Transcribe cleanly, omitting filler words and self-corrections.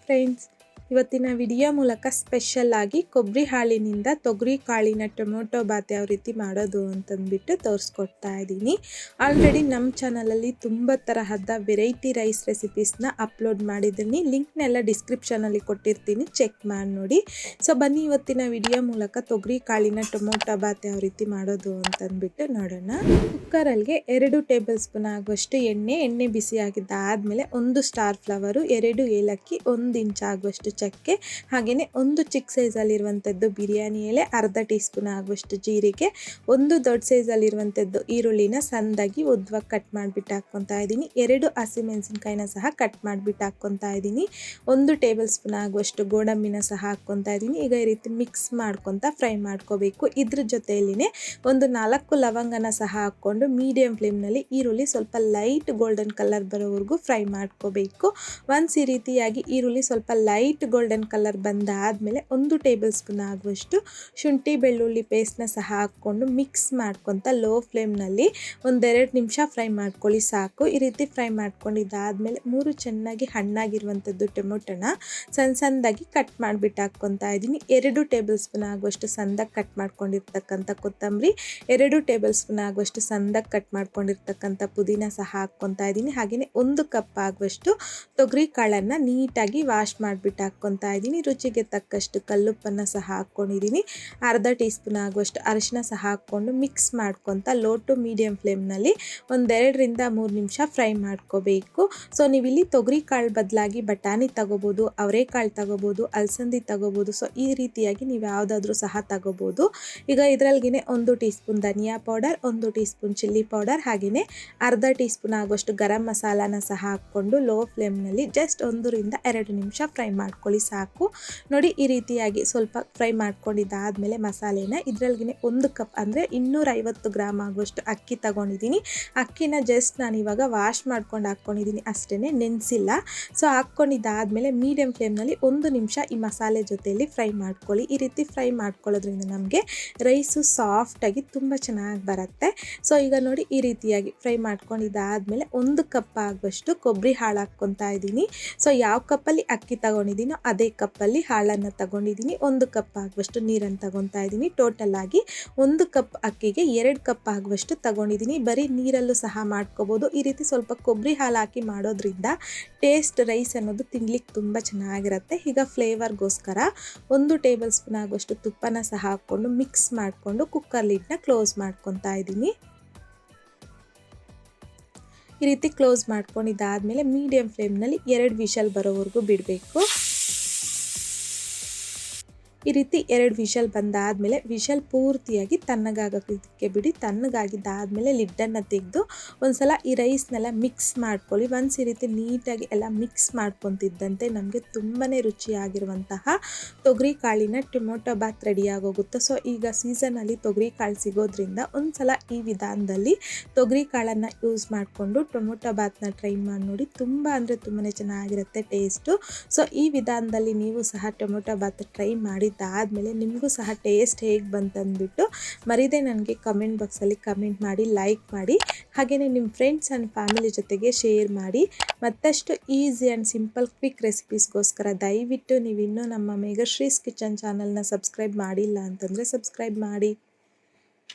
Friends, ಇವತ್ತಿನ video ಮೂಲಕ special ಆಗಿ ಕೊಬ್ಬರಿ ಹಾಲಿನಿಂದ ತೊಗರಿ ಕಾಳಿನ ಟೊಮೊಟೊ ಬಾತ್ ಯಾವ ರೀತಿ ಮಾಡೋದು ಅಂತಂದ್ಬಿಟ್ಟು ತೋರಿಸ್ಕೊಡ್ತಾ ಇದ್ದೀನಿ. ಆಲ್ರೆಡಿ ನಮ್ಮ ಚಾನಲಲ್ಲಿ ತುಂಬ ತರಹದ ವೆರೈಟಿ ರೈಸ್ ರೆಸಿಪೀಸ್ನ ಅಪ್ಲೋಡ್ ಮಾಡಿದ್ದೀನಿ. ಲಿಂಕ್ನೆಲ್ಲ ಡಿಸ್ಕ್ರಿಪ್ಷನಲ್ಲಿ ಕೊಟ್ಟಿರ್ತೀನಿ, ಚೆಕ್ ಮಾಡಿ ನೋಡಿ. ಸೊ ಬನ್ನಿ ಇವತ್ತಿನ ವಿಡಿಯೋ ಮೂಲಕ ತೊಗರಿ ಕಾಳಿನ ಟೊಮೊಟೊ ಬಾತ್ ಯಾವ ರೀತಿ ಮಾಡೋದು ಅಂತಂದ್ಬಿಟ್ಟು ನೋಡೋಣ. ಕುಕ್ಕರಲ್ಲಿಗೆ 2 ಟೇಬಲ್ ಸ್ಪೂನ್ ಆಗುವಷ್ಟು ಎಣ್ಣೆ ಬಿಸಿ ಆಗಿದ್ದಾದಮೇಲೆ 1 ಸ್ಟಾರ್ ಫ್ಲವರು, 2 ಏಲಕ್ಕಿ, 1 ಇಂಚ್ ಆಗುವಷ್ಟು ಚಕ್ಕೆ, ಹಾಗೆಯೇ 1 ಚಿಕ್ಕ ಸೈಜಲ್ಲಿರುವಂಥದ್ದು ಬಿರಿಯಾನಿ ಎಲೆ, ಅರ್ಧ ಟೀ ಸ್ಪೂನ್ ಆಗುವಷ್ಟು ಜೀರಿಗೆ, 1 ದೊಡ್ಡ ಸೈಜಲ್ಲಿರುವಂಥದ್ದು ಈರುಳ್ಳಿನ ಸಣ್ಣದಾಗಿ ಉದ್ದವಾಗಿ ಕಟ್ ಮಾಡಿಬಿಟ್ಟು ಹಾಕ್ಕೊತಾ ಇದ್ದೀನಿ. 2 ಹಸಿಮೆಣಸಿನ್ಕಾಯಿನ ಸಹ ಕಟ್ ಮಾಡಿಬಿಟ್ಟು ಹಾಕ್ಕೊತಾ ಇದ್ದೀನಿ. 1 ಟೇಬಲ್ ಸ್ಪೂನ್ ಆಗುವಷ್ಟು ಗೋಡಂಬಿನ ಸಹ ಹಾಕ್ಕೊತಾ ಇದ್ದೀನಿ. ಈಗ ಈ ರೀತಿ ಮಿಕ್ಸ್ ಮಾಡ್ಕೊತಾ ಫ್ರೈ ಮಾಡ್ಕೋಬೇಕು. ಇದ್ರ ಜೊತೆಯಲ್ಲಿನೇ 4 ಲವಂಗನ ಸಹ ಹಾಕ್ಕೊಂಡು ಮೀಡಿಯಂ ಫ್ಲೇಮ್ನಲ್ಲಿ ಈರುಳ್ಳಿ ಸ್ವಲ್ಪ ಲೈಟ್ ಗೋಲ್ಡನ್ ಕಲರ್ ಬರೋವರೆಗೂ ಫ್ರೈ ಮಾಡ್ಕೋಬೇಕು. ಈ ರೀತಿಯಾಗಿ ಈರುಳ್ಳಿ ಸ್ವಲ್ಪ ಲೈಟ್ ಗೋಲ್ಡನ್ ಕಲರ್ ಬಂದಾದಮೇಲೆ 1 ಟೇಬಲ್ ಸ್ಪೂನ್ ಆಗುವಷ್ಟು ಶುಂಠಿ ಬೆಳ್ಳುಳ್ಳಿ ಪೇಸ್ಟ್ನ ಸಹ ಹಾಕ್ಕೊಂಡು ಮಿಕ್ಸ್ ಮಾಡ್ಕೊತ ಲೋ ಫ್ಲೇಮ್ನಲ್ಲಿ 1-2 ನಿಮಿಷ ಫ್ರೈ ಮಾಡ್ಕೊಳ್ಳಿ ಸಾಕು. ಈ ರೀತಿ ಫ್ರೈ ಮಾಡ್ಕೊಂಡಿದ್ದಾದಮೇಲೆ 3 ಚೆನ್ನಾಗಿ ಹಣ್ಣಾಗಿರುವಂಥದ್ದು ಟೊಮೊಟೊನ ಸಣ್ಣದಾಗಿ ಕಟ್ ಮಾಡಿಬಿಟ್ಟು ಹಾಕ್ಕೊತಾ ಇದ್ದೀನಿ. 2 ಟೇಬಲ್ ಸ್ಪೂನ್ ಆಗುವಷ್ಟು ಸಣ್ಣದಾಗಿ ಕಟ್ ಮಾಡ್ಕೊಂಡಿರ್ತಕ್ಕಂಥ ಕೊತ್ತಂಬರಿ, 2 ಟೇಬಲ್ ಸ್ಪೂನ್ ಆಗುವಷ್ಟು ಸಣ್ಣದಾಗಿ ಕಟ್ ಮಾಡ್ಕೊಂಡಿರ್ತಕ್ಕಂಥ ಪುದೀನ ಸಹ ಹಾಕ್ಕೊತಾ ಇದ್ದೀನಿ. ಹಾಗೆಯೇ 1 ಕಪ್ ಆಗುವಷ್ಟು ತೊಗರಿ ಕಾಳನ್ನು ನೀಟಾಗಿ ವಾಶ್ ಮಾಡಿಬಿಟ್ಟು ಹಾಕ್ಕೊತಾ ಇದ್ದೀನಿ. ರುಚಿಗೆ ತಕ್ಕಷ್ಟು ಕಲ್ಲುಪ್ಪನ್ನು ಸಹ ಹಾಕ್ಕೊಂಡಿದ್ದೀನಿ. ಅರ್ಧ ಟೀ ಸ್ಪೂನ್ ಆಗುವಷ್ಟು ಅರಿಶಿನ ಸಹ ಹಾಕ್ಕೊಂಡು ಮಿಕ್ಸ್ ಮಾಡ್ಕೊತ ಲೋ ಟು ಮೀಡಿಯಂ ಫ್ಲೇಮ್ನಲ್ಲಿ 2-3 ನಿಮಿಷ ಫ್ರೈ ಮಾಡ್ಕೋಬೇಕು. ಸೊ ನೀವಿಲ್ಲಿ ತೊಗರಿ ಕಾಳು ಬದಲಾಗಿ ಬಟಾಣಿ ತಗೋಬೋದು, ಅವರೆಕಾಳು ತಗೋಬೋದು, ಅಲಸಂದಿ ತಗೋಬೋದು. ಸೊ ಈ ರೀತಿಯಾಗಿ ನೀವು ಯಾವುದಾದ್ರೂ ಸಹ ತಗೋಬೋದು. ಈಗ ಇದರಲ್ಲಿಗೆ 1 ಟೀ ಸ್ಪೂನ್ ಧನಿಯಾ powder, 1 teaspoon chilli powder, ಹಾಗೆಯೇ ಅರ್ಧ ಟೀ ಸ್ಪೂನ್ ಆಗುವಷ್ಟು ಗರಂ ಮಸಾಲಾನ ಸಹ ಹಾಕ್ಕೊಂಡು ಲೋ ಫ್ಲೇಮ್ನಲ್ಲಿ ಜಸ್ಟ್ 1-2 ನಿಮಿಷ ಫ್ರೈ ಮಾಡ್ಕೊಳ್ಳಿ ಸಾಕು. ನೋಡಿ ಈ ರೀತಿಯಾಗಿ ಸ್ವಲ್ಪ ಫ್ರೈ ಮಾಡ್ಕೊಂಡಿದ್ದಾದಮೇಲೆ ಮಸಾಲೆನ ಇದರಲ್ಲಿಗೆ 1 ಕಪ್ ಅಂದರೆ 250 ಗ್ರಾಮ್ ಆಗುವಷ್ಟು ಅಕ್ಕಿ ತಗೊಂಡಿದ್ದೀನಿ. ಅಕ್ಕಿನ ಜಸ್ಟ್ ನಾನು ಇವಾಗ ವಾಶ್ ಮಾಡ್ಕೊಂಡು ಹಾಕ್ಕೊಂಡಿದ್ದೀನಿ, ಅಷ್ಟೇ, ನೆನೆಸಿಲ್ಲ. ಸೊ ಹಾಕ್ಕೊಂಡಿದ್ದಾದಮೇಲೆ ಮೀಡಿಯಂ ಫ್ಲೇಮ್ನಲ್ಲಿ 1 ನಿಮಿಷ ಈ ಮಸಾಲೆ ಜೊತೆಯಲ್ಲಿ ಫ್ರೈ ಮಾಡ್ಕೊಳ್ಳಿ. ಈ ರೀತಿ ಫ್ರೈ ಮಾಡ್ಕೊಳ್ಳೋದ್ರಿಂದ ನಮಗೆ ರೈಸು ಸಾಫ್ಟಾಗಿ ತುಂಬ ಚೆನ್ನಾಗಿ ಬರುತ್ತೆ. ಸೊ ಈಗ ನೋಡಿ ಈ ರೀತಿಯಾಗಿ ಫ್ರೈ ಮಾಡ್ಕೊಂಡಿದ್ದಾದಮೇಲೆ 1 ಕಪ್ ಆಗುವಷ್ಟು ಕೊಬ್ಬರಿ ಹಾಲು ಹಾಕ್ಕೊತಾ ಇದ್ದೀನಿ. ಸೊ ಯಾವ ಕಪ್ಪಲ್ಲಿ ಅಕ್ಕಿ ತಗೊಂಡಿದ್ದೀನೋ ಅದೇ ಕಪ್ಪಲ್ಲಿ ಹಾಲನ್ನು ತಗೊಂಡಿದ್ದೀನಿ. 1 ಕಪ್ ಆಗುವಷ್ಟು ನೀರನ್ನು ತಗೊತಾ ಇದ್ದೀನಿ. ಟೋಟಲ್ ಆಗಿ 1 ಕಪ್ ಅಕ್ಕಿಗೆ 2 ಕಪ್ ಆಗುವಷ್ಟು ತಗೊಂಡಿದ್ದೀನಿ. ಬರೀ ನೀರಲ್ಲೂ ಸಹ ಮಾಡ್ಕೋಬೋದು. ಈ ರೀತಿ ಸ್ವಲ್ಪ ಕೊಬ್ಬರಿ ಹಾಲು ಹಾಕಿ ಮಾಡೋದ್ರಿಂದ ಟೇಸ್ಟ್ ರೈಸ್ ಅನ್ನೋದು ತಿನ್ಲಿಕ್ಕೆ ತುಂಬ ಚೆನ್ನಾಗಿರುತ್ತೆ. ಈಗ ಫ್ಲೇವರ್ಗೋಸ್ಕರ 1 ಟೇಬಲ್ ಸ್ಪೂನ್ ಆಗುವಷ್ಟು ತುಪ್ಪನ ಸಹ ಹಾಕ್ಕೊಂಡು ಮಿಕ್ಸ್ ಮಾಡಿಕೊಂಡು ಕುಕ್ಕರ್ ಲಿಡ್ನ ಕ್ಲೋಸ್ ಮಾಡ್ಕೊತಾ ಇದ್ದೀನಿ. ಈ ರೀತಿ ಕ್ಲೋಸ್ ಮಾಡ್ಕೊಂಡಿದ್ದಾದಮೇಲೆ ಮೀಡಿಯಂ ಫ್ಲೇಮ್ನಲ್ಲಿ 2 ವಿಷಲ್ ಬರೋವರೆಗೂ ಬಿಡಬೇಕು. ಈ ರೀತಿ 2 ವಿಷಲ್ ಬಂದಾದಮೇಲೆ ವಿಷಲ್ ಪೂರ್ತಿಯಾಗಿ ತಣ್ಣಗಾಗೋದಕ್ಕೆ ಬಿಡಿ. ತಣ್ಣಗಾಗಿದ್ದಾದಮೇಲೆ ಲಿಡ್ಡನ್ನು ತೆಗೆದು ಒಂದ್ಸಲ ಈ ರೈಸ್ನೆಲ್ಲ ಮಿಕ್ಸ್ ಮಾಡ್ಕೊಳ್ಳಿ. ಈ ರೀತಿ ನೀಟಾಗಿ ಎಲ್ಲ ಮಿಕ್ಸ್ ಮಾಡ್ಕೊತಿದ್ದಂತೆ ನಮಗೆ ತುಂಬಾ ರುಚಿಯಾಗಿರುವಂತಹ ತೊಗರಿ ಕಾಳಿನ ಟೊಮೊಟೊ ಬಾತ್ ರೆಡಿಯಾಗೋಗುತ್ತೆ. ಸೊ ಈಗ ಸೀಸನಲ್ಲಿ ತೊಗರಿ ಕಾಳು ಸಿಗೋದ್ರಿಂದ ಒಂದ್ಸಲ ಈ ವಿಧಾನದಲ್ಲಿ ತೊಗರಿ ಕಾಳನ್ನು ಯೂಸ್ ಮಾಡಿಕೊಂಡು ಟೊಮೊಟೊ ಬಾತ್ನ ಟ್ರೈ ಮಾಡಿ ನೋಡಿ. ತುಂಬ ಅಂದರೆ ತುಂಬಾ ಚೆನ್ನಾಗಿರುತ್ತೆ ಟೇಸ್ಟು. ಸೊ ಈ ವಿಧಾನದಲ್ಲಿ ನೀವು ಸಹ ಟೊಮೊಟೊ ಬಾತ್ ಟ್ರೈ ಮಾಡಿ ಆದಮೇಲೆ ನಿಮಗೂ ಸಹ ಟೇಸ್ಟ್ ಹೇಗೆ ಬಂತಂದ್ಬಿಟ್ಟು ಮರಿದೇ ನನಗೆ ಕಮೆಂಟ್ ಬಾಕ್ಸಲ್ಲಿ ಕಮೆಂಟ್ ಮಾಡಿ, ಲೈಕ್ ಮಾಡಿ, ಹಾಗೆಯೇ ನಿಮ್ಮ ಫ್ರೆಂಡ್ಸ್ ಆ್ಯಂಡ್ ಫ್ಯಾಮಿಲಿ ಜೊತೆಗೆ ಶೇರ್ ಮಾಡಿ. ಮತ್ತಷ್ಟು ಈಸಿ ಆ್ಯಂಡ್ ಸಿಂಪಲ್ ಕ್ವಿಕ್ ರೆಸಿಪೀಸ್ಗೋಸ್ಕರ ದಯವಿಟ್ಟು ನೀವು ಇನ್ನೂ ನಮ್ಮ ಮೇಘಶ್ರೀಸ್ ಕಿಚನ್ ಚಾನಲ್ನ ಸಬ್ಸ್ಕ್ರೈಬ್ ಮಾಡಿಲ್ಲ ಅಂತಂದರೆ ಸಬ್ಸ್ಕ್ರೈಬ್ ಮಾಡಿ.